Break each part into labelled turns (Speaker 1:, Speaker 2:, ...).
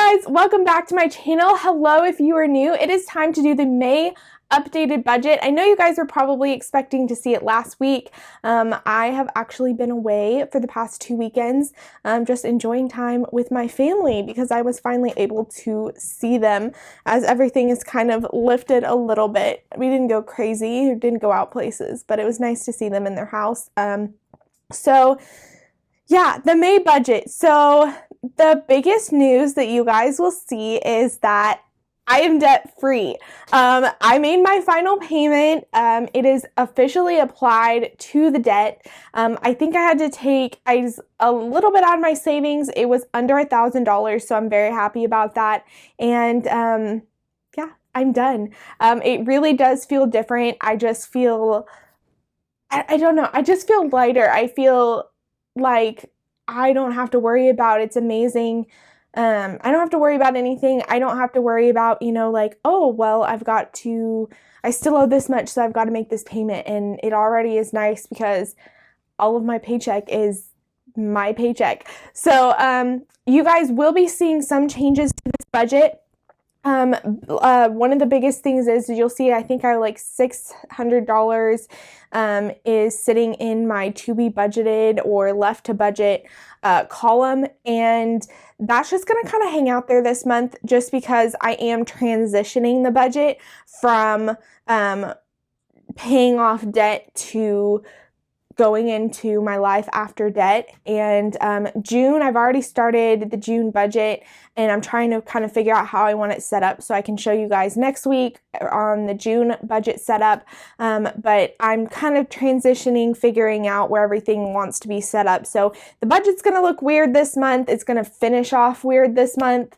Speaker 1: guys, welcome back to my channel. Hello if you are new. It is time to do the May updated budget. I know you guys were probably expecting to see it last week. I have actually been away for the past 2 weekends, just enjoying time with my family because I was finally able to see them as everything is kind of lifted a little bit. We didn't go crazy, didn't go out places, but it was nice to see them in their house. Yeah, the May budget. So the biggest news that you guys will see is that I am debt free. I made my final payment. It is officially applied to the debt. I think I had to take a little bit out of my savings. It was under $1,000, so I'm very happy about that. And yeah, I'm done. It really does feel different. I just feel, I don't know, I just feel lighter. I feel like I don't have to worry about, it's amazing. I don't have to worry about anything. I don't have to worry about, like, oh, well, I still owe this much, so I've got to make this payment. And it already is nice because all of my paycheck is my paycheck. So you guys will be seeing some changes to this budget. One of the biggest things is you'll see, I think I like $600 is sitting in my to be budgeted or left to budget column, and that's just going to kind of hang out there this month just because I am transitioning the budget from paying off debt to going into my life after debt. And June, I've already started the June budget, and I'm trying to kind of figure out how I want it set up so I can show you guys next week on the June budget setup. But I'm kind of transitioning, figuring out where everything wants to be set up. So the budget's going to look weird this month. It's going to finish off weird this month,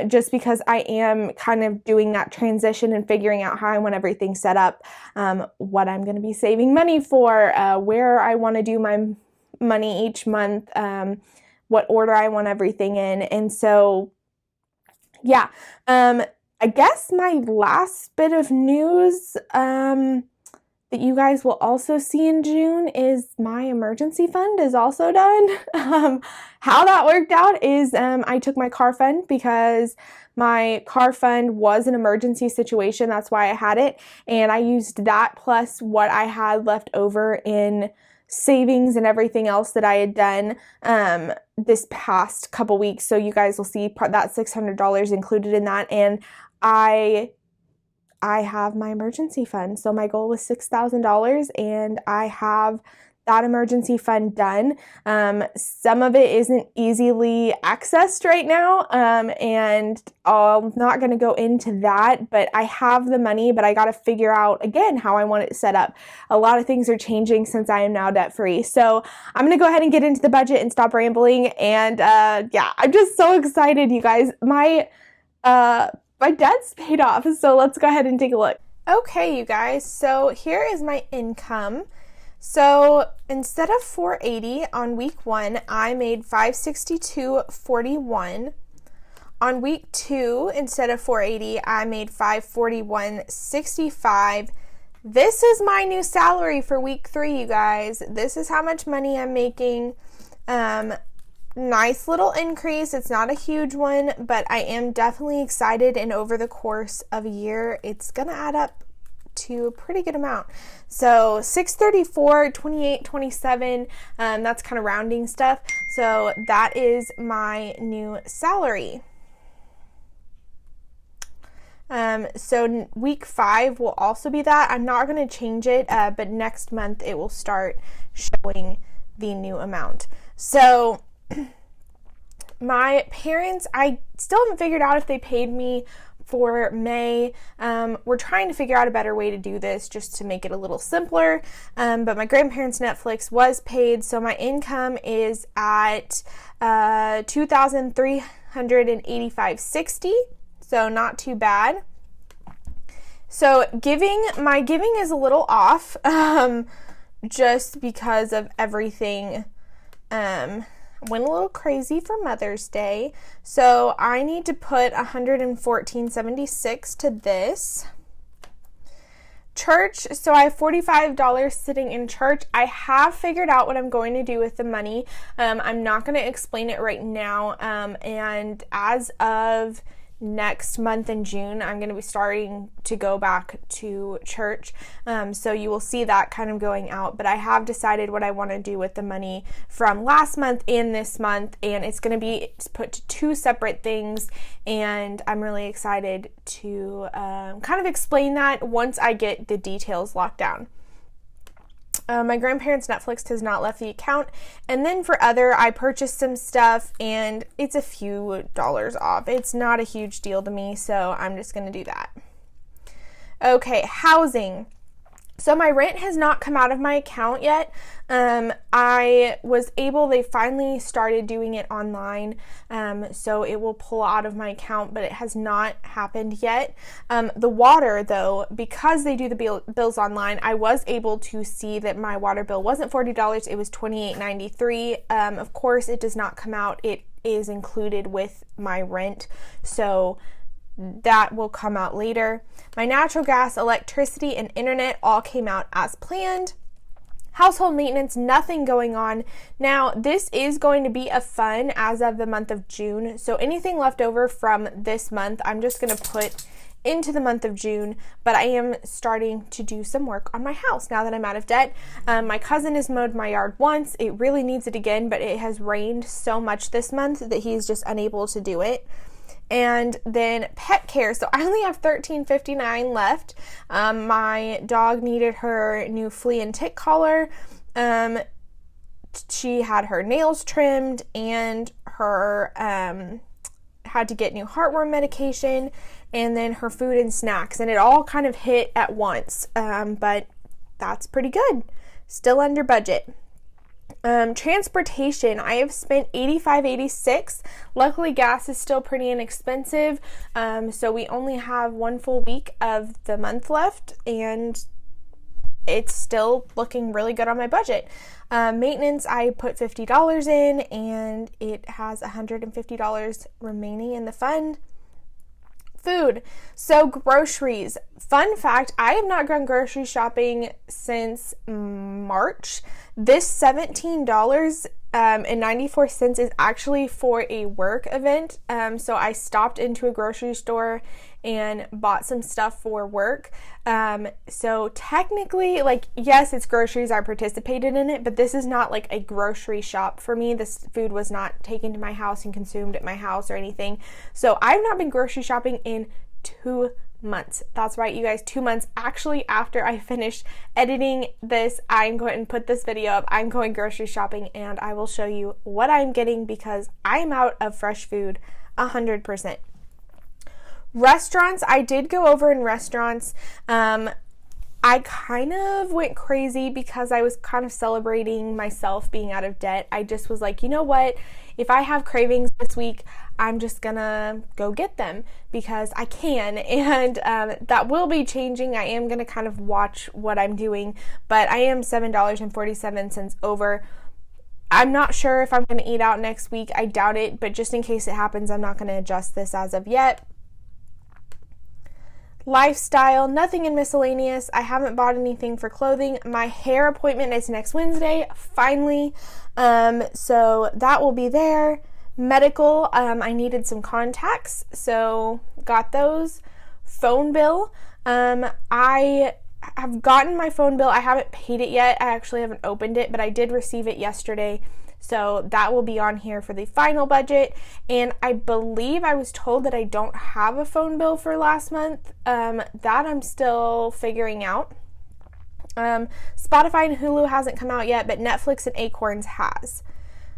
Speaker 1: just because I am kind of doing that transition and figuring out how I want everything set up, what I'm going to be saving money for, where I want to do my money each month, what order I want everything in. And so, yeah, I guess my last bit of news that you guys will also see in June is my emergency fund is also done. How that worked out is I took my car fund because my car fund was an emergency situation. That's why I had it. And I used that plus what I had left over in savings and everything else that I had done this past couple weeks. So you guys will see that $600 included in that. And I have my emergency fund. So my goal was $6,000 and I have that emergency fund done. Some of it isn't easily accessed right now, and I'm not going to go into that, but I have the money, but I got to figure out, again, how I want it set up. A lot of things are changing since I am now debt-free. So I'm going to go ahead and get into the budget and stop rambling, and yeah, I'm just so excited, you guys. My debt's paid off, so let's go ahead and take a look. Okay, you guys, so here is my income. So instead of $480 on week 1, I made $562.41. On week 2, instead of $480, I made $541.65. This is my new salary for week 3, you guys. This is how much money I'm making. Nice little increase. It's not a huge one, but I am definitely excited, and over the course of a year, it's gonna add up to a pretty good amount. So $634, $28, $27, that's kind of rounding stuff. So that is my new salary. So week 5 will also be that. I'm not going to change it, but next month it will start showing the new amount. So my parents, I still haven't figured out if they paid me for May. We're trying to figure out a better way to do this just to make it a little simpler. But my grandparents' Netflix was paid, so my income is at $2,385.60, so not too bad. So my giving is a little off, just because of everything. Went a little crazy for Mother's Day, so I need to put $114.76 to this. Church, so I have $45 sitting in church. I have figured out what I'm going to do with the money. I'm not going to explain it right now, and as of next month in June, I'm going to be starting to go back to church, so you will see that kind of going out, but I have decided what I want to do with the money from last month and this month, and it's going to be put to two separate things, and I'm really excited to kind of explain that once I get the details locked down. My grandparents' Netflix has not left the account. And then for other, I purchased some stuff and it's a few dollars off. It's not a huge deal to me, so I'm just going to do that. Okay, housing. So my rent has not come out of my account yet. They finally started doing it online, so it will pull out of my account, but it has not happened yet. The water, though, because they do the bills online, I was able to see that my water bill wasn't $40, it was $28.93. Of course, it does not come out. It is included with my rent, so that will come out later. My natural gas, electricity, and internet all came out as planned. Household maintenance, nothing going on. Now, this is going to be a fund as of the month of June. So anything left over from this month, I'm just going to put into the month of June, but I am starting to do some work on my house now that I'm out of debt. My cousin has mowed my yard once. It really needs it again, but it has rained so much this month that he's just unable to do it. And then pet care. So I only have $13.59 left. My dog needed her new flea and tick collar. She had her nails trimmed and her had to get new heartworm medication, and then her food and snacks. And it all kind of hit at once. But that's pretty good. Still under budget. Transportation, I have spent $85.86. Luckily, gas is still pretty inexpensive, so we only have one full week of the month left, and it's still looking really good on my budget. Maintenance, I put $50 in, and it has $150 remaining in the fund. Food. So groceries. Fun fact, I have not gone grocery shopping since March. This $17.94 is actually for a work event. So I stopped into a grocery store and bought some stuff for work. So technically, yes, it's groceries. I participated in it, but this is not like a grocery shop for me. This food was not taken to my house and consumed at my house or anything. So I've not been grocery shopping in 2 months. That's right, you guys, 2 months. Actually, after I finish editing this, I'm going to put this video up. I'm going grocery shopping, and I will show you what I'm getting because I'm out of fresh food 100%. Restaurants, I did go over in restaurants. I kind of went crazy because I was kind of celebrating myself being out of debt. I just was like, you know what? If I have cravings this week, I'm just gonna go get them because I can, and that will be changing. I am gonna kind of watch what I'm doing, but I am $7.47 over. I'm not sure if I'm gonna eat out next week. I doubt it, but just in case it happens, I'm not gonna adjust this as of yet. Lifestyle, nothing in miscellaneous. I haven't bought anything for clothing. My hair appointment is next Wednesday, finally. So that will be there. Medical, I needed some contacts, so got those. Phone bill, I have gotten my phone bill. I haven't paid it yet. I actually haven't opened it, but I did receive it yesterday. So that will be on here for the final budget. And I believe I was told that I don't have a phone bill for last month. That I'm still figuring out. Spotify and Hulu hasn't come out yet, but Netflix and Acorns has.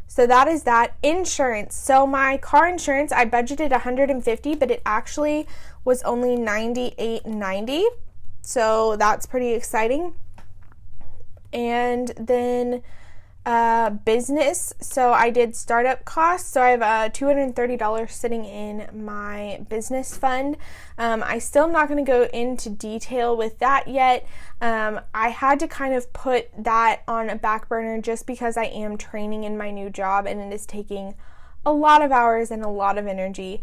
Speaker 1: So that is that. Insurance. So my car insurance, I budgeted $150, but it actually was only $98.90. So that's pretty exciting. And then business. So I did startup costs. So I have $230 sitting in my business fund. I still am not going to go into detail with that yet. I had to kind of put that on a back burner just because I am training in my new job and it is taking a lot of hours and a lot of energy.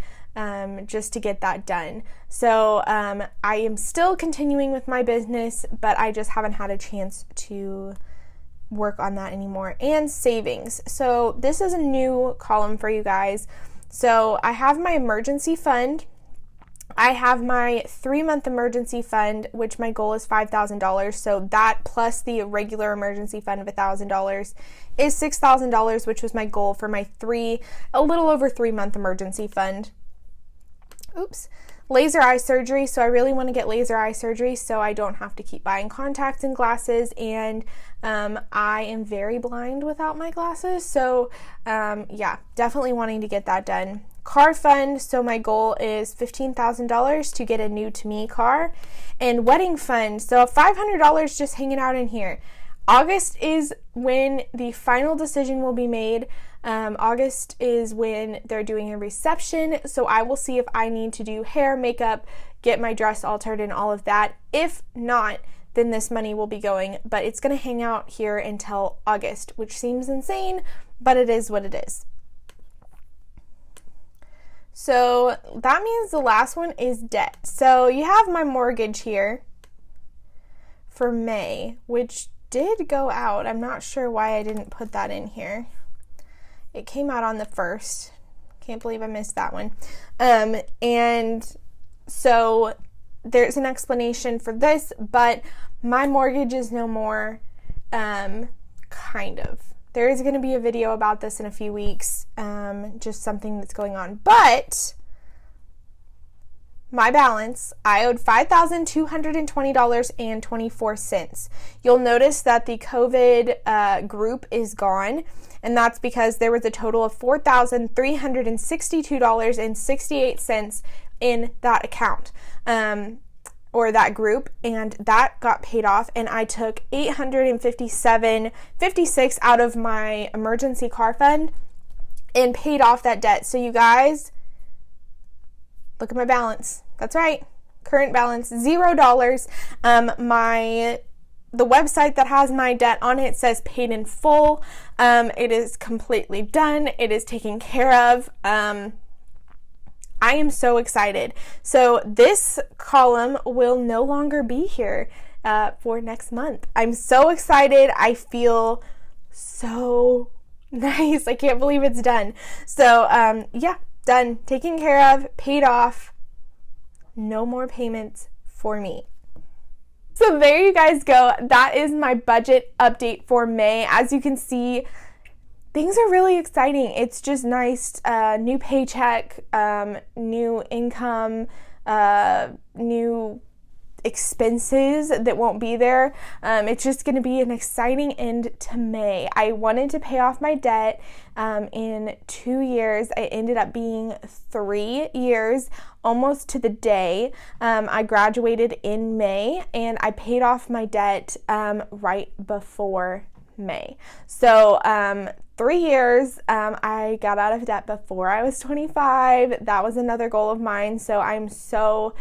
Speaker 1: just to get that done. So I am still continuing with my business, but I just haven't had a chance to work on that anymore. And savings. So this is a new column for you guys. So I have my emergency fund. I have my 3-month emergency fund, which my goal is $5,000. So that plus the regular emergency fund of $1,000 is $6,000, which was my goal for my a little over 3-month emergency fund. Oops. Laser eye surgery. So I really want to get laser eye surgery so I don't have to keep buying contacts and glasses. And I am very blind without my glasses. So yeah, definitely wanting to get that done. Car fund. So my goal is $15,000 to get a new to me car. And wedding fund. So $500 just hanging out in here. August is when the final decision will be made. August is when they're doing a reception, so I will see if I need to do hair, makeup, get my dress altered and all of that. If not, then this money will be going, but it's going to hang out here until August, which seems insane, but it is what it is. So that means the last one is debt. So you have my mortgage here for May, which did go out. I'm not sure why I didn't put that in here. It came out on the 1st. Can't believe I missed that one. And so there's an explanation for this, but my mortgage is no more, kind of. There is going to be a video about this in a few weeks, just something that's going on. But my balance, I owed $5,220.24. You'll notice that the COVID group is gone, and that's because there was a total of $4,362.68 in that account, or that group, and that got paid off, and I took $857.56 out of my emergency car fund and paid off that debt. So you guys, look at my balance. That's right. Current balance, $0. The website that has my debt on it says paid in full. It is completely done. It is taken care of. I am so excited. So this column will no longer be here for next month. I'm so excited. I feel so nice. I can't believe it's done. So yeah, done. Taken care of, paid off. No more payments for me. So there you guys go. That is my budget update for May. As you can see, things are really exciting. It's just nice. New paycheck, new income, new expenses that won't be there. It's just going to be an exciting end to May. I wanted to pay off my debt in 2 years. It ended up being 3 years, almost to the day. I graduated in May, and I paid off my debt right before May. So 3 years, I got out of debt before I was 25. That was another goal of mine. So I'm so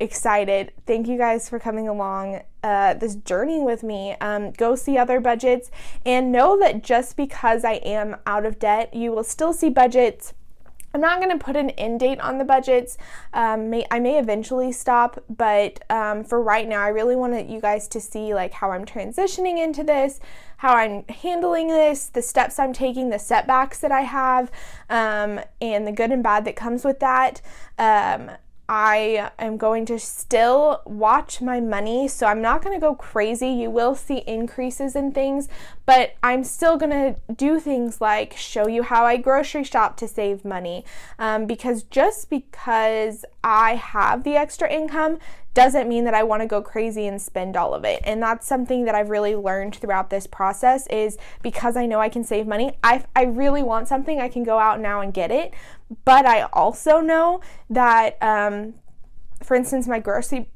Speaker 1: excited. Thank you guys for coming along this journey with me. Go see other budgets, and know that just because I am out of debt, you will still see budgets. I'm not going to put an end date on the budgets. I may eventually stop, but for right now, I really want you guys to see like how I'm transitioning into this, how I'm handling this, the steps I'm taking, the setbacks that I have, and the good and bad that comes with that. I am going to still watch my money, so I'm not going to go crazy. You will see increases in things, but I'm still going to do things like show you how I grocery shop to save money, because just because I have the extra income doesn't mean that I want to go crazy and spend all of it. And that's something that I've really learned throughout this process, is because I know I can save money, I really want something, I can go out now and get it. But I also know that, for instance, my grocery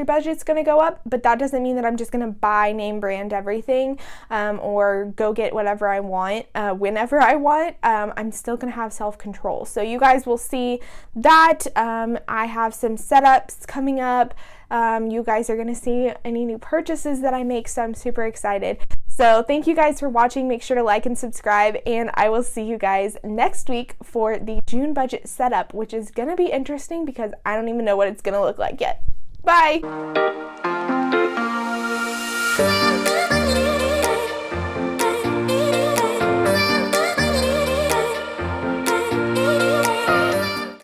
Speaker 1: budget's going to go up, but that doesn't mean that I'm just going to buy name brand everything, or go get whatever I want, whenever I want. I'm still going to have self-control. So you guys will see that. I have some setups coming up. You guys are going to see any new purchases that I make, so I'm super excited. So thank you guys for watching. Make sure to like and subscribe, and I will see you guys next week for the June budget setup, which is going to be interesting because I don't even know what it's going to look like yet. Bye!